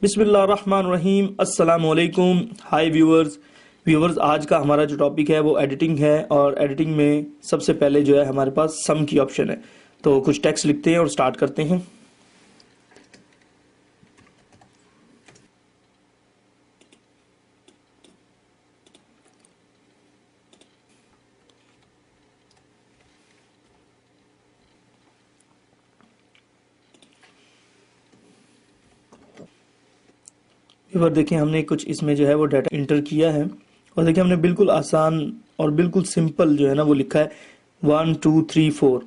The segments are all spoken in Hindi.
बिस्मिल्लाहिर्रहमानिर्रहीम, अस्सलामुअलैकुम। हाय व्यूवर्स, आज का हमारा जो टॉपिक है वो एडिटिंग है। और एडिटिंग में सबसे पहले जो है हमारे पास सम की ऑप्शन है। तो कुछ टेक्स्ट लिखते हैं और स्टार्ट करते हैं। व्यूवर देखिए, हमने कुछ इसमें जो है वो डाटा इंटर किया है और देखिए हमने बिल्कुल आसान और बिल्कुल सिंपल जो है ना वो लिखा है 1 2 3 4।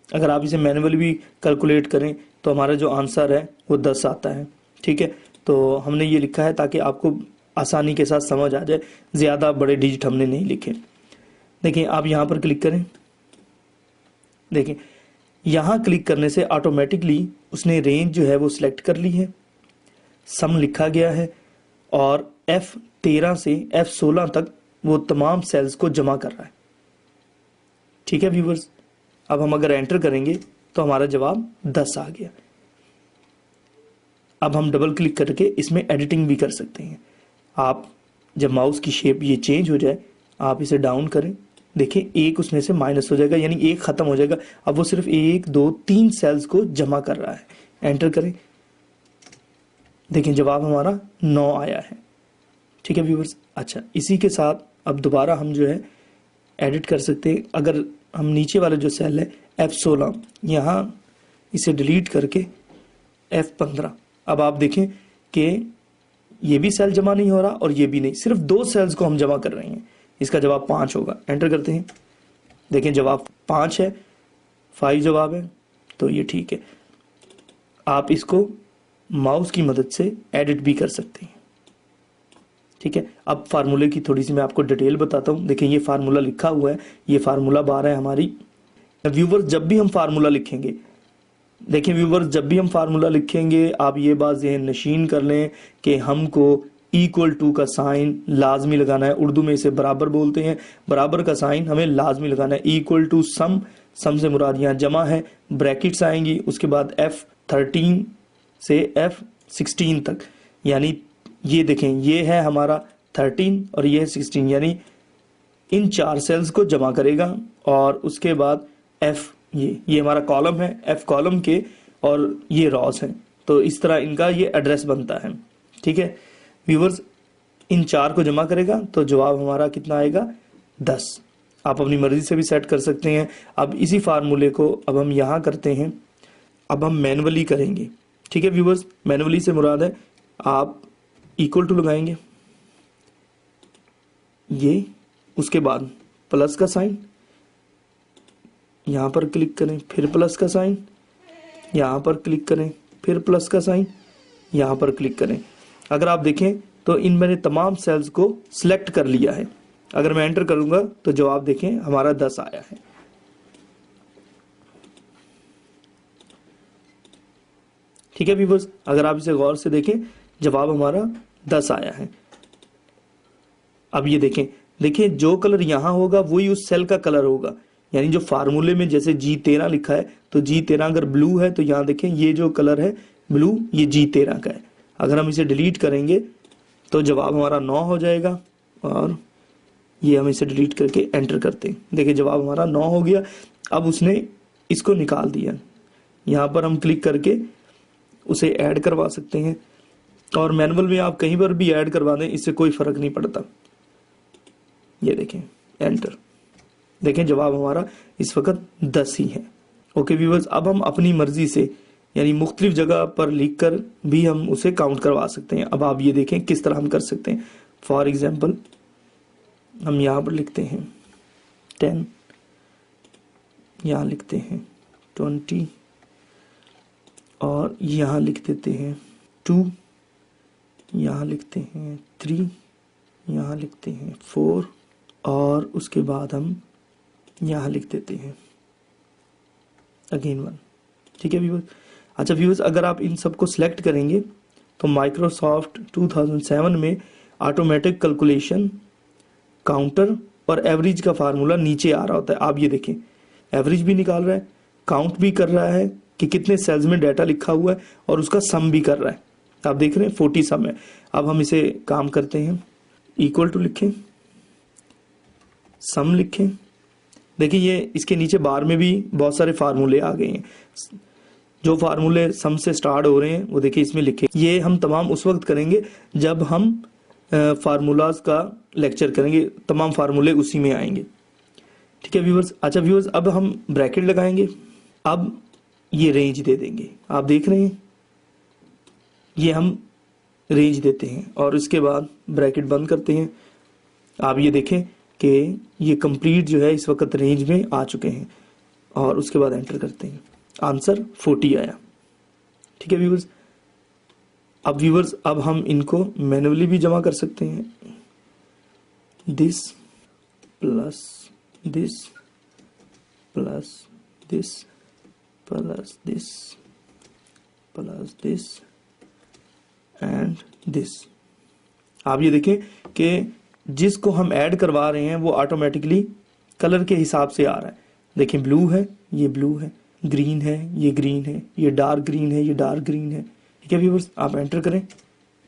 अगर आप इसे मैनुअली भी कैलकुलेट करें तो हमारा जो आंसर है वो 10 आता है। ठीक है, तो हमने ये लिखा है ताकि आपको आसानी के साथ समझ आ जाए। ज़्यादा बड़े डिजिट हमने नहीं लिखे। देखिए आप यहाँ पर क्लिक करें। देखिए यहाँ क्लिक करने से ऑटोमेटिकली उसने रेंज जो है वो सिलेक्ट कर ली है, सम लिखा गया है और F13 से F16 तक वो तमाम सेल्स को जमा कर रहा है। ठीक है व्यूवर्स, अब हम अगर एंटर करेंगे तो हमारा जवाब 10 आ गया। अब हम डबल क्लिक करके इसमें एडिटिंग भी कर सकते हैं। आप जब माउस की शेप ये चेंज हो जाए, आप इसे डाउन करें। देखिए एक उसमें से माइनस हो जाएगा, यानी एक खत्म हो जाएगा। अब वो सिर्फ 1 2 3 सेल्स को जमा कर रहा है। एंटर करें। देखिए जवाब हमारा 9 आया है। ठीक है व्यूवर्स, अच्छा इसी के साथ अब दोबारा हम जो है एडिट कर सकते हैं। अगर हम नीचे वाले जो सेल है F16, यहाँ इसे डिलीट करके F15, अब आप देखें कि ये भी सेल जमा नहीं हो रहा और ये भी नहीं, सिर्फ 2 सेल्स को हम जमा कर रहे हैं। इसका जवाब 5 होगा। एंटर करते हैं। देखें जवाब 5 है, 5 जवाब है, तो ये ठीक है। आप इसको माउस की मदद से एडिट भी कर सकते हैं। ठीक है, अब फार्मूले की थोड़ी सी मैं आपको डिटेल बताता हूँ। देखिए ये फार्मूला लिखा हुआ है, ये फार्मूला बार है हमारी। व्यूवर्स जब भी हम फार्मूला लिखेंगे, देखिए व्यूवर्स जब भी हम फार्मूला लिखेंगे आप ये बात ज़हन नशीन कर लें कि हमको इक्वल टू का साइन लाजमी लगाना है। उर्दू में इसे बराबर बोलते हैं। बराबर का साइन हमें लाजमी लगाना है। इक्वल टू सम, सम से मुराद यहाँ जमा है, ब्रैकेट्स आएंगी, उसके बाद F13 से F16 तक, यानी ये देखें ये है हमारा 13 और ये है 16, यानी इन 4 सेल्स को जमा करेगा। और उसके बाद F ये हमारा कॉलम है, F कॉलम के, और ये रॉस हैं। तो इस तरह इनका ये एड्रेस बनता है। ठीक है व्यूवर्स, इन 4 को जमा करेगा तो जवाब हमारा कितना आएगा 10। आप अपनी मर्जी से भी सेट कर सकते हैं। अब इसी फार्मूले को अब हम यहाँ करते हैं। अब हम मैनुअली करेंगे। ठीक है व्यूवर्स, मैनुअली से मुराद है आप इक्वल टू लगाएंगे, ये उसके बाद प्लस का साइन, यहाँ पर क्लिक करें, फिर प्लस का साइन, यहाँ पर क्लिक करें, फिर प्लस का साइन, यहाँ पर क्लिक करें। अगर आप देखें तो इन मैंने तमाम सेल्स को सिलेक्ट कर लिया है। अगर मैं एंटर करूंगा तो जवाब देखें हमारा 10 आया है। ठीक है व्यूवर्स, अगर आप इसे गौर से देखें जवाब हमारा 10 आया है। अब ये देखें, देखिए जो कलर यहाँ होगा वही उस सेल का कलर होगा। यानी जो फार्मूले में जैसे G13 लिखा है तो G13 अगर ब्लू है तो यहाँ देखें ये जो कलर है ब्लू, ये G13 का है। अगर हम इसे डिलीट करेंगे तो जवाब हमारा 9 हो जाएगा। और ये हम इसे डिलीट करके एंटर करते हैं। देखिए जवाब हमारा 9 हो गया। अब उसने इसको निकाल दिया। यहाँ पर हम क्लिक करके उसे ऐड करवा सकते हैं, और मैनुअल में आप कहीं पर भी ऐड करवा दें, इससे कोई फर्क नहीं पड़ता। ये देखें एंटर, देखें जवाब हमारा इस वक्त 10 ही है। ओके व्यूवर्स, अब हम अपनी मर्जी से यानी मुख्तलिफ जगह पर लिखकर भी हम उसे काउंट करवा सकते हैं। अब आप ये देखें किस तरह हम कर सकते हैं। फॉर एग्जांपल हम यहाँ पर लिखते हैं 10, यहाँ लिखते हैं 20, और यहाँ लिख देते हैं 2, यहाँ लिखते हैं 3, यहाँ लिखते हैं 4, और उसके बाद हम यहाँ लिख देते हैं अगेन 1। ठीक है व्यूअर्स, अच्छा व्यूअर्स अगर आप इन सब को सिलेक्ट करेंगे तो माइक्रोसॉफ्ट 2007 में ऑटोमेटिक कैलकुलेशन, काउंटर और एवरेज का फार्मूला नीचे आ रहा होता है। आप ये देखें एवरेज भी निकाल रहा है, काउंट भी कर रहा है कि कितने सेल्स में डाटा लिखा हुआ है, और उसका सम भी कर रहा है। आप देख रहे हैं 40 सम है। अब हम इसे काम करते हैं, इक्वल टू लिखें, सम लिखें। देखिए ये इसके नीचे बार में भी बहुत सारे फार्मूले आ गए हैं, जो फार्मूले सम से स्टार्ट हो रहे हैं वो देखिए इसमें लिखे। ये हम तमाम उस वक्त करेंगे जब हम फार्मूलाज का लेक्चर करेंगे, तमाम फार्मूले उसी में आएंगे। ठीक है व्यूअर्स। अच्छा व्यूअर्स, अब हम ब्रैकेट लगाएंगे, अब ये रेंज दे देंगे। आप देख रहे हैं ये हम रेंज देते हैं और इसके बाद ब्रैकेट बंद करते हैं। आप ये देखें कि ये कंप्लीट जो है इस वक्त रेंज में आ चुके हैं और उसके बाद एंटर करते हैं, आंसर 40 आया। ठीक है व्यूअर्स। अब व्यूअर्स, अब हम इनको मैन्युअली भी जमा कर सकते हैं। This plus this plus this plus this plus this and this. आप ये देखें कि जिसको हम ऐड करवा रहे हैं वो ऑटोमेटिकली कलर के हिसाब से आ रहा है। देखें ब्लू है, ये ब्लू है, ग्रीन है, ये ग्रीन है, ये डार्क ग्रीन है, ये डार्क ग्रीन है। ठीक है व्यूअर्स, आप एंटर करें,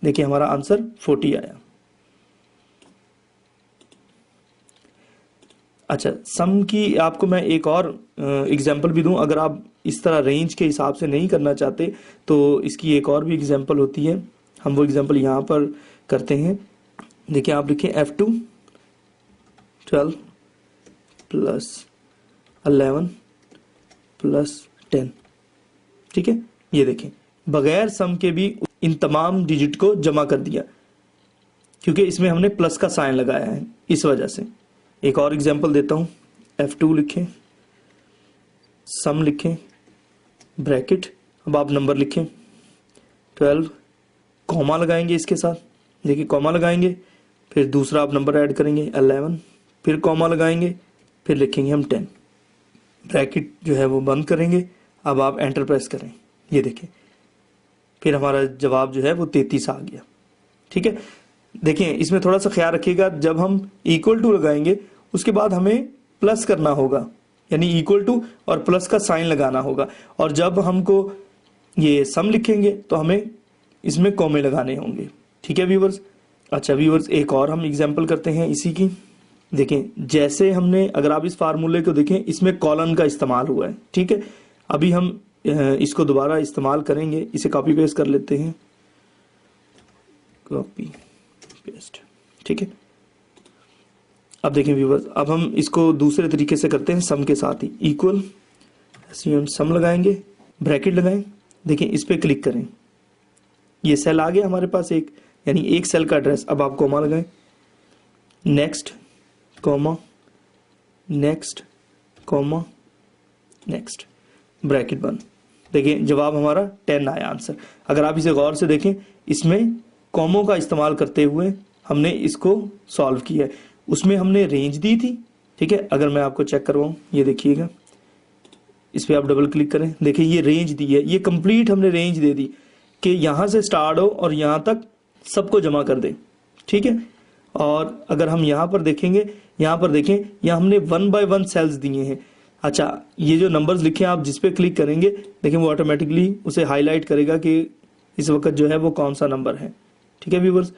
देखिए हमारा आंसर 40 आया। अच्छा, सम की आपको मैं एक और एग्जांपल भी दूं। अगर आप इस तरह रेंज के हिसाब से नहीं करना चाहते तो इसकी एक और भी एग्जांपल होती है, हम वो एग्जांपल यहाँ पर करते हैं। देखिए आप लिखें F2 12 प्लस 11 प्लस 10। ठीक है, ये देखें बगैर सम के भी इन तमाम डिजिट को जमा कर दिया, क्योंकि इसमें हमने प्लस का साइन लगाया है, इस वजह से। एक और एग्जांपल देता हूं, F2 लिखें, सम लिखें, ब्रैकेट, अब आप नंबर लिखें 12, कॉमा लगाएंगे इसके साथ, देखिए कॉमा लगाएंगे, फिर दूसरा आप नंबर ऐड करेंगे 11, फिर कॉमा लगाएंगे, फिर लिखेंगे हम 10, ब्रैकेट जो है वो बंद करेंगे। अब आप एंटर प्रेस करें, ये देखें फिर हमारा जवाब जो है वो 33 आ गया। ठीक है, देखें इसमें थोड़ा सा ख्याल रखिएगा, जब हम इक्वल टू लगाएंगे उसके बाद हमें प्लस करना होगा, यानी इक्वल टू और प्लस का साइन लगाना होगा, और जब हमको ये सम लिखेंगे तो हमें इसमें कॉमे लगाने होंगे। ठीक है व्यूवर्स। अच्छा व्यूवर्स, एक और हम एग्जांपल करते हैं इसी की। देखें जैसे हमने, अगर आप इस फार्मूले को देखें, इसमें कॉलन का इस्तेमाल हुआ है। ठीक है, अभी हम इसको दोबारा इस्तेमाल करेंगे, इसे कॉपी पेस्ट कर लेते हैं, कॉपी पेस्ट। ठीक है, अब देखें व्यूवर्स, अब हम इसको दूसरे तरीके से करते हैं, सम के साथ ही। इक्वल सम लगाएंगे, ब्रैकेट लगाएं, देखें इस पे क्लिक करें, ये सेल आ गया हमारे पास एक, यानी एक सेल का एड्रेस। अब आप कॉमा लगाएं, next comma next comma next, bracket बंद। देखिए जवाब हमारा 10 आया आंसर। अगर आप इसे गौर से देखें, इसमें कॉमों का इस्तेमाल करते हुए हमने इसको सॉल्व किया है। उसमें हमने रेंज दी थी। ठीक है, अगर मैं आपको चेक करवाऊं, ये देखिएगा, इस पर आप डबल क्लिक करें, देखिए ये रेंज दी है, ये कंप्लीट हमने रेंज दे दी कि यहां से स्टार्ट हो और यहां तक सबको जमा कर दे। ठीक है, और अगर हम यहां पर देखेंगे, यहां पर देखें, यहां हमने 1 बाय 1 सेल्स दिए हैं। अच्छा, ये जो नंबर्स लिखे हैं, आप जिस पे क्लिक करेंगे देखें वो ऑटोमेटिकली उसे हाईलाइट करेगा कि इस वक्त जो है वो कौन सा नंबर है। ठीक है व्यूवर्स।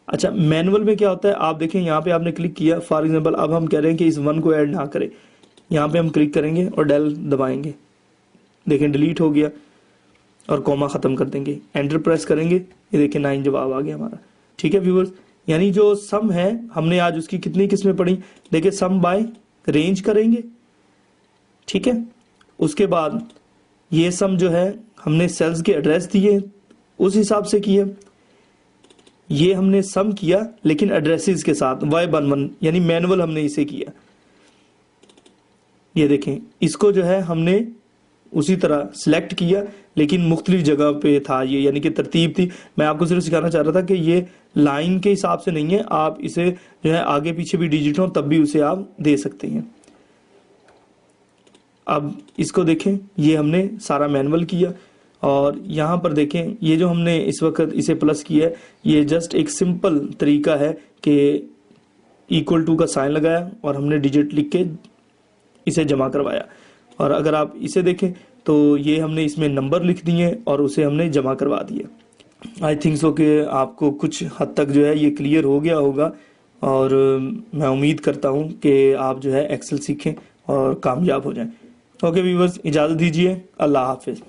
अच्छा, मैनुअल में क्या होता है, आप देखें यहाँ पे आपने क्लिक किया, फॉर एग्जांपल अब हम कह रहे हैं कि इस 1 को ऐड ना करें, यहाँ पे हम क्लिक करेंगे और डेल दबाएंगे, देखें डिलीट हो गया, और कॉमा खत्म कर देंगे, एंटर प्रेस करेंगे, ये देखिए 9 जवाब आ गया हमारा। ठीक है व्यूवर्स, यानी जो सम है हमने आज उसकी कितनी किस्में पढ़ी, देखिए सम बाय रेंज करेंगे। ठीक है, उसके बाद ये सम जो है हमने सेल्स के एड्रेस दिए उस हिसाब से किया, ये हमने सम किया लेकिन एड्रेसेस के साथ Y11, यानी मैनुअल हमने इसे किया। ये देखें इसको जो है हमने उसी तरह सिलेक्ट किया लेकिन मुख्तलिफ जगह पे था ये, यानी कि तरतीब थी। मैं आपको सिर्फ सिखाना चाह रहा था कि ये लाइन के हिसाब से नहीं है, आप इसे जो है आगे पीछे भी डिजिट हो तब भी उसे आप दे सकते हैं। अब इसको देखें, ये हमने सारा मैनुअल किया, और यहाँ पर देखें ये जो हमने इस वक्त इसे प्लस किया है, ये जस्ट एक सिंपल तरीका है कि इक्वल टू का साइन लगाया और हमने डिजिट लिख के इसे जमा करवाया। और अगर आप इसे देखें तो ये हमने इसमें नंबर लिख दिए और उसे हमने जमा करवा दिया। आई थिंक सो कि आपको कुछ हद तक जो है ये क्लियर हो गया होगा, और मैं उम्मीद करता हूँ कि आप जो है एक्सेल सीखें और कामयाब हो जाएं। ओके व्यूवर्स, इजाज़त दीजिए, अल्लाह हाफिज़।